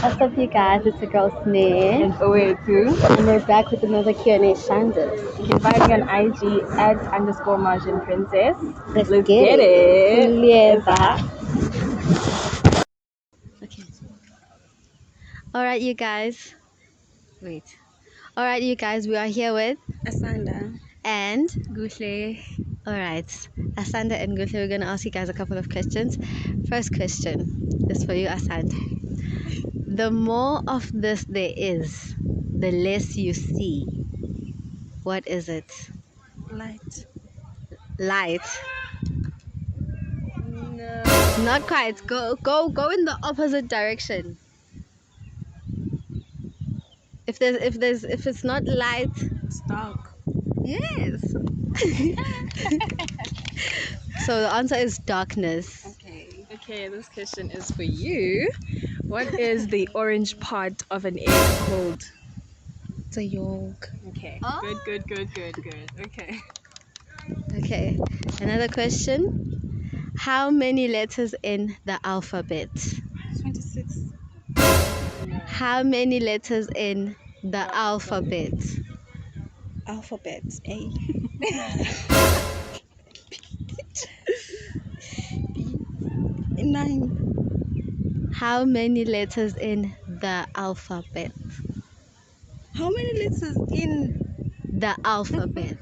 What's up, you guys? It's your girl Snare, And too. and we're back with another Q&A shandis. You can find me on IG @_margin_princess. Let's get get it. Yeah. Okay. All right, you guys. Wait. All right, you guys. We are here with Asanda and Gushle. all right, Asanda and Guthe. We're gonna ask you guys a couple of questions. First question is for you, Asanda. The more of this there is, the less you see. What is it? Light. Light. No. Not quite. Go in the opposite direction. If it's not light, It's dark. yes. So the answer is darkness. Okay, this question is for you. What is the orange part of an egg called? It's a yolk. Okay. Oh. Good. Okay. Okay. Another question. How many letters in the alphabet? 26. How many letters in the alphabet? Alphabets. A. B. 9. How many letters in the alphabet? How many letters in The alphabet.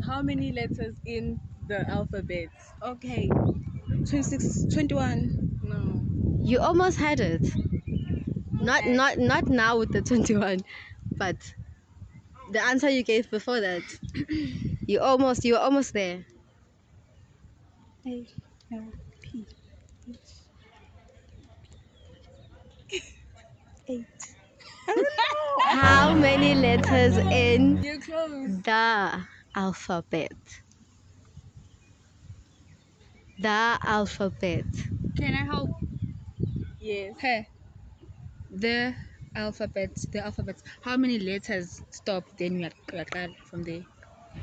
How many letters in the alphabet? Okay. 26. 21. No. You almost had it. Not now with the 21, but the answer you gave before that. You were almost there. A. L. P. H. 8. I don't know. How many letters in You're close. the alphabet? The alphabet. Can I help? Yes. Hey. The alphabet. How many letters stop? Then we are from there.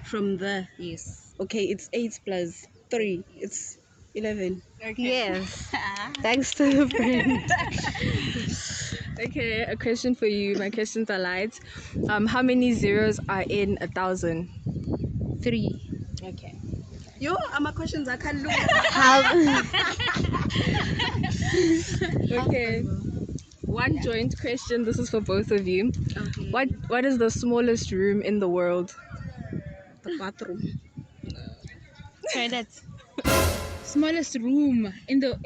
From the. Yes. Okay, it's 8 plus 3. It's 11. Okay. Yes. Thanks to your friend. Okay, a question for you. My questions are light. How many zeros are in 1,000? 3. Okay. Yo, my questions I can't look. How Okay. One joint question. This is for both of you. Okay. What is the smallest room in the world? The bathroom. Try that. Smallest room in the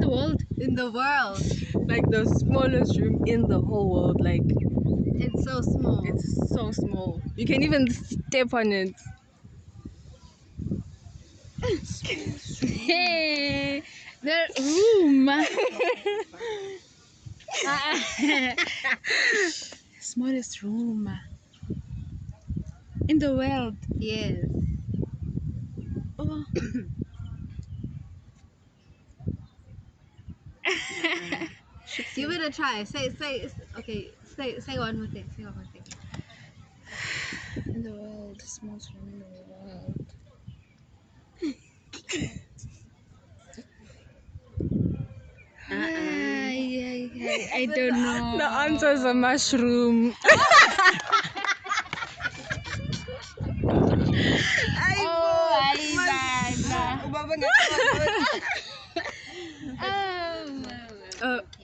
world. in the world? Like the smallest room in the whole world. Like It's so small. it's so small. You can even step on it. Hey, the room. Smallest room in the world. Yes. Oh. Give it a try. Say okay. Say one more thing. In the world, smallest room in the world. I don't know. The answer is a mushroom.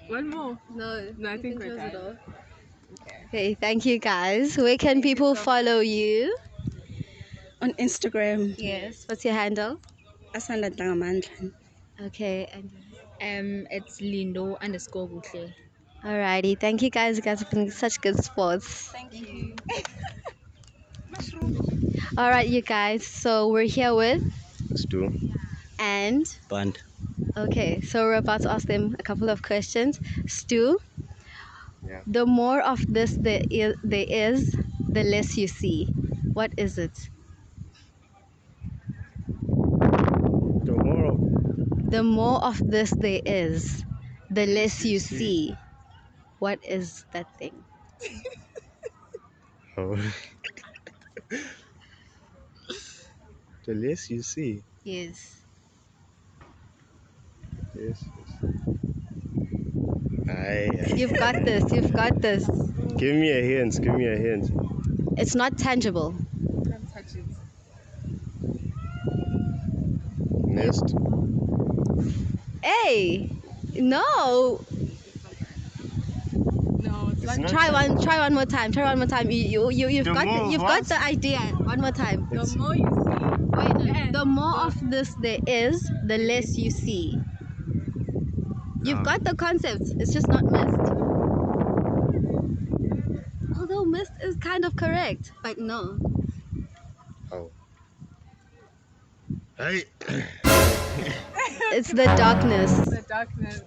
One more. No, I you think can we're close it done. off. Okay, thank you guys. Where can people follow you? On Instagram, Yes. What's your handle? Asanda G. Okay, and It's Lindo_Gushle. alrighty. Thank you guys. You guys have been such good sports. Thank you. Alright, you guys. So we're here with Stu. and Band. okay. So we're about to ask them a couple of questions. Stu, Yeah. the more of this there is, the less you see. What is it? Tomorrow. The more of this there is, the less you see. What is that thing? Oh. The less you see. Yes. Yes. Aye. You've got this. You've got this. Give me a hint. Give me a hint. It's not tangible. Can't touch it. Nest. Hey, no. No, it's not. Try one more time. Try one more time. You've The got more you've what? got the idea. One more time. The more you see, Wait, the more of this there is, the less you see. You've got the concept. It's just not mist. Although mist is kind of correct, but no. Oh. Hey. It's the darkness. the darkness.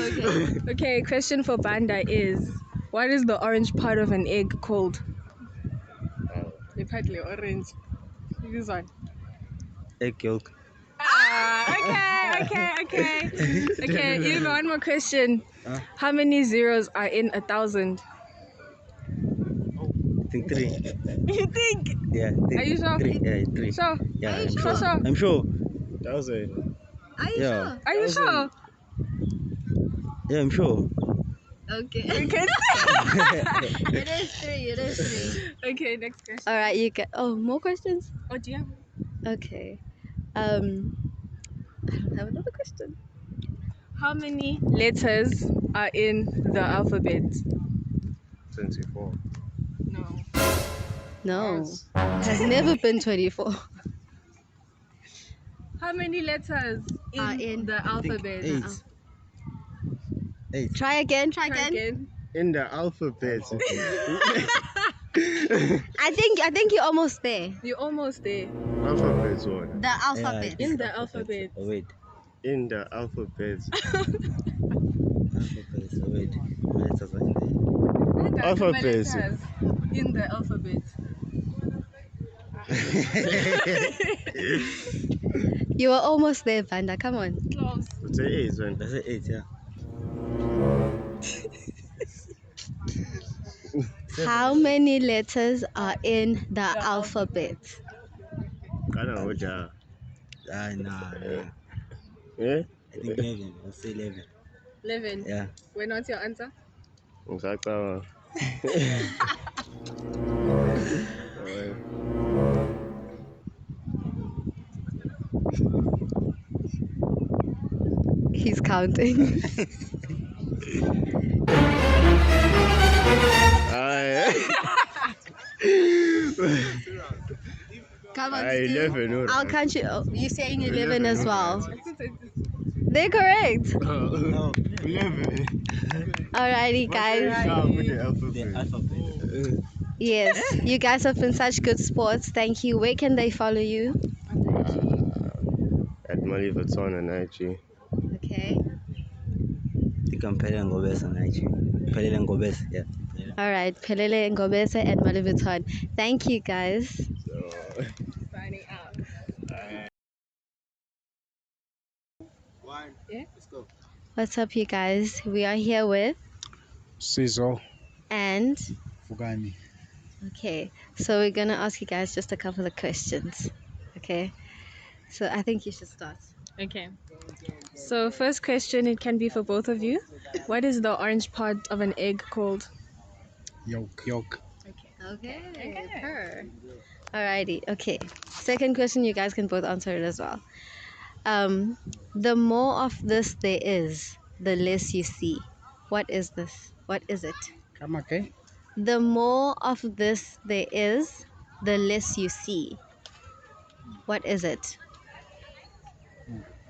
Okay. Okay, question for Banda is, what is the orange part of an egg called? Oh. The partly orange. This one. Egg yolk. Okay. Okay, even one more question. Huh? How many zeros are in 1,000? I think 3. You think? Yeah. Are you sure? 3. Yeah, 3. Sure? Yeah, Are you I'm sure? sure. I'm sure. That was a. Are you Yeah. sure? Are you sure? Yeah, I'm sure. Okay. Okay. It is three. It is three. Okay, next question. All right. You get. Oh, more questions. Oh, do you have? Okay. I don't have another question. How many letters are in the alphabet? 24. No. No, it has never been 24. How many letters in the I think alphabet? 8. 8. Try again. Try Try again. again. In the alphabet. I think you're almost there. You're almost there. Alphabet one. The Yeah, I alphabet. think In the alphabet. Oh, wait. In the alphabet. Alphabet. Oh, wait. My letters are in there. And there are too many Alphabet. letters in the alphabet. You were almost there, Vanda. Come on. Close. It's a 8 one. That's it, 8, yeah. How many letters are in the alphabet? I don't know. Ja. Nah. Eh? I think 11. I'll say 11. 11. Yeah. When what's your answer? Exactly. He's counting. Come on, Steve. 11. I'll count you. Oh, you're saying 11 as well. I thought it- They're correct. No. 11. Alrighty, guys. With the The alphabet. alphabet. Yes, you guys have been such good sports. Thank you. Where can they follow you? At Mali Vuitton and IG. Okay. You can Pelele Ngobesa on IG. Pelele Ngobesa, yeah. All right. Pelele Ngobese and Mali Vuitton. Thank you, guys. signing out. Yeah? What's up, you guys? We are here with Sizo and Fugani. okay. So we're gonna ask you guys just a couple of questions. Okay. So I think you should start. Okay. So first question, it can be for both of you. What is the orange part of an egg called? Yolk. Okay. Per. Alrighty. Okay. Second question, you guys can both answer it as well. The more of this there is, the less you see. What is this? What is it? Come okay? The more of this there is, the less you see. What is it?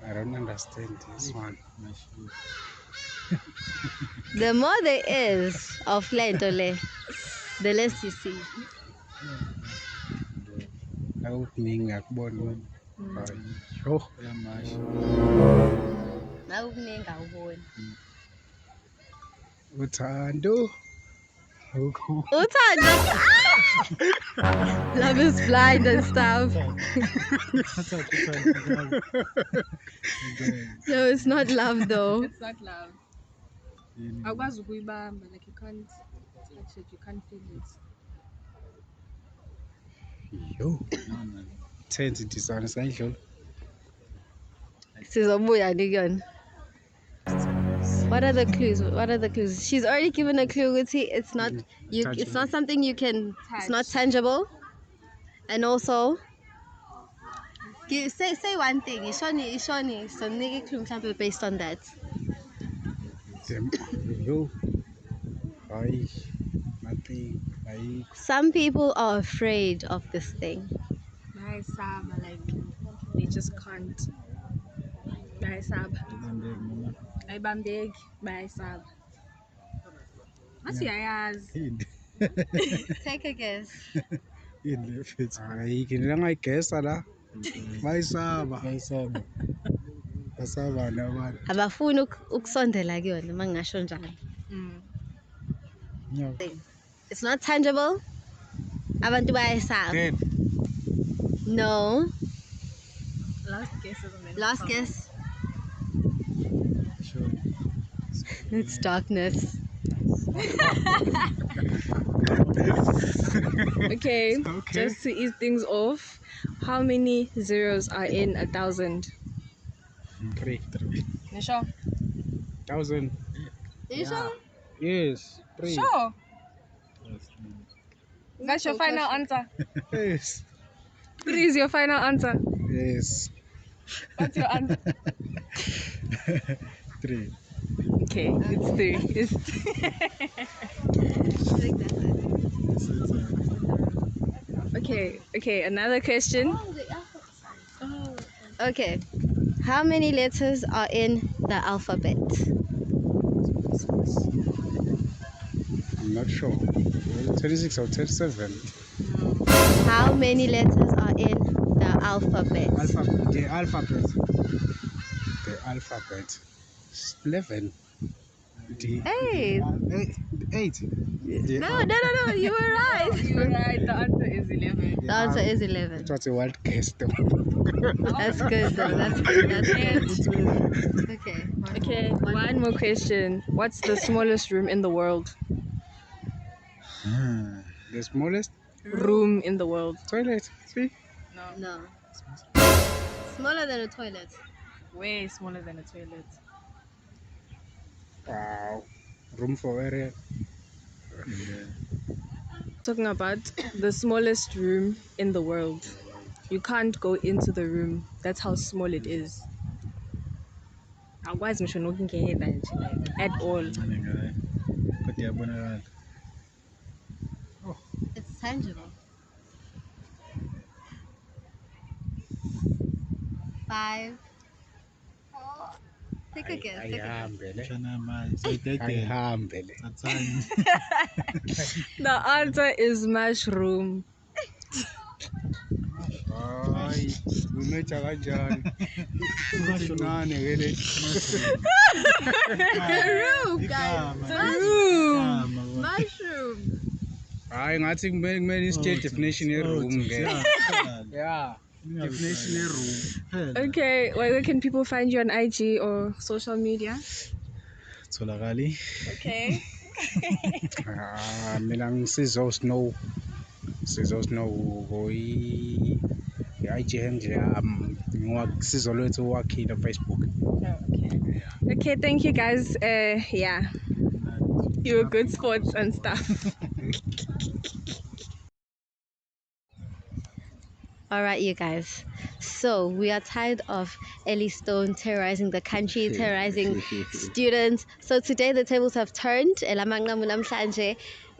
I don't understand this one. The more there is of lentole, the less you see. Awukuningi akubona. Yo. Nawukuningi awuboni. Uthando. Uthando. Love is blind and stuff. No, it's not love though. It's not love. Akwazi ukuyibamba, like you can't touch it, you can't feel it. Yo. Tense it is on essential. Sizobuya Digon. What are the clues? What are the clues? She's already given a clue. It's not you. It's not something you can. It's not tangible. And also, say one thing. Ishoni. So nigga clue sample based on that. Yo. Ay, nothing. Ay, Some people are afraid of this thing. By Sab, like they just can't. By Sab. I bambig by Sab. What's your eyes? Take a guess. ay, kinilang ay kesa la. Bayisaba. Basaba naman. Abafuni ukusondela kuyona mangasho njalo. It's not tangible. Abantu bayayisaba. Dead. No. Last guess is Last guess. It's darkness. Okay, just to ease things off, how many zeros are in 1,000? 3. You sure? 1,000. You sure? Yes. 3. Sure. That's your final answer. Yes. 3 is your final answer. Yes. What's your answer? 3. Okay, it's 3. It's okay, another question. Okay. How many letters are in the alphabet? I'm not sure. 26 or 37. How many letters are in the alphabet? The alphabet. The alphabet. 11. Hey. 8. No, you were right. You're right, the answer is 11. The answer is 11. It was a wild guess though. That's good though. That's good. Okay. Okay, one more question. What's the smallest room in the world? The smallest Room in the world. toilet. See? No. Smaller than a toilet. Way smaller than a toilet. Wow. Room for area. Talking about the smallest room in the world. You can't go into the room. That's how small it is. Why is Mission looking at all? It's tangible. 5, 4. Take a guess. Take a guess. Ayihambele. The answer is mushroom. Hayi, umecha kanjani? Ukunane vele. Room, guys. Room. Mushroom. Hayi ngathi kumele isitshele definition ye room ke. Yeah. Definition ye room. Okay, where can people find you on IG or social media? Tholakali. Okay. Mina ngisizo Snow. Sizo Snow boy. IG handle ngisizo lwethu wakhile Facebook. Okay. Okay, thank you guys. Yeah. You were good sports and stuff. All right, you guys. So we are tired of Ellie Stone terrorizing the country, terrorizing students. So today the tables have turned.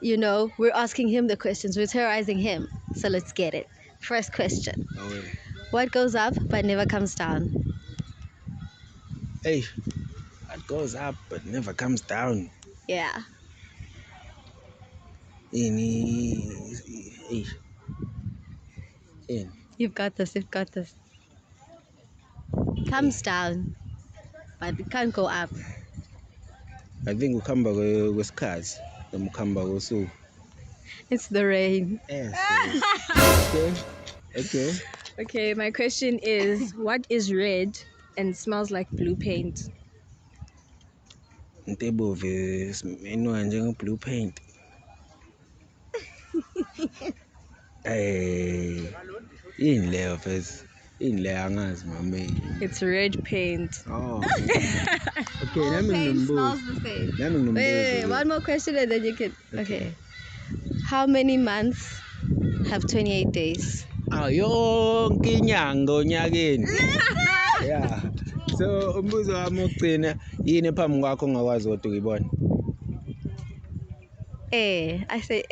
You know, we're asking him the questions. We're terrorizing him. So let's get it. First question. What goes up but never comes down? Hey, what goes up but never comes down? Yeah. Hey. You've got this. You've got this. Comes down, but it can't go up. I think ukuhamba kwesikhathi noma ukuhamba kosuku. It's the rain. Yes. Okay. Okay, my question is, what is red and smells like blue paint? Into ebomvu enwa njenge-blue paint. Yini leyo first? In le angazi mama. It's red paint. Oh. Okay, let me Paint number. smells the same. Let me number. Wait, one more question and then you can. Okay. How many months have 28 days? Yonke inyanga onyakeni. Yeah. So umbuzo wami ogcina yini phambi kwakho ongakwazi ukuthi uyibone? I say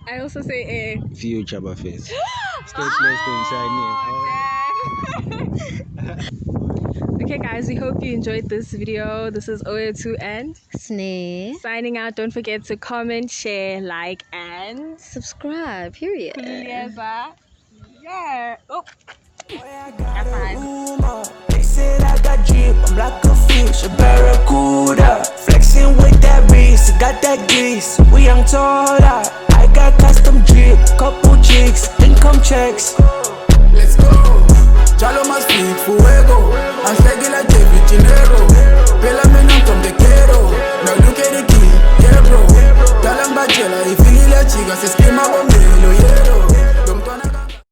I also say A. Future Buffets. Stay blessed and shining. Okay guys, we hope you enjoyed this video. This is Eyow and Snare. signing out. Don't forget to comment, share, like, and Subscribe, period. yeah. Oh. They said I got drip, I'm like a fish, a barracuda. Flexing with that wrist, got that grease. We young taller. I got custom drip, couple chicks, income checks. Let's go. Jalo más fit, fuego. I'm steady like David Dinero. Pelamen from the ghetto. Now look at the key, yeah bro. Dalang bachela, if you la chica, se esquema bombero, yeah.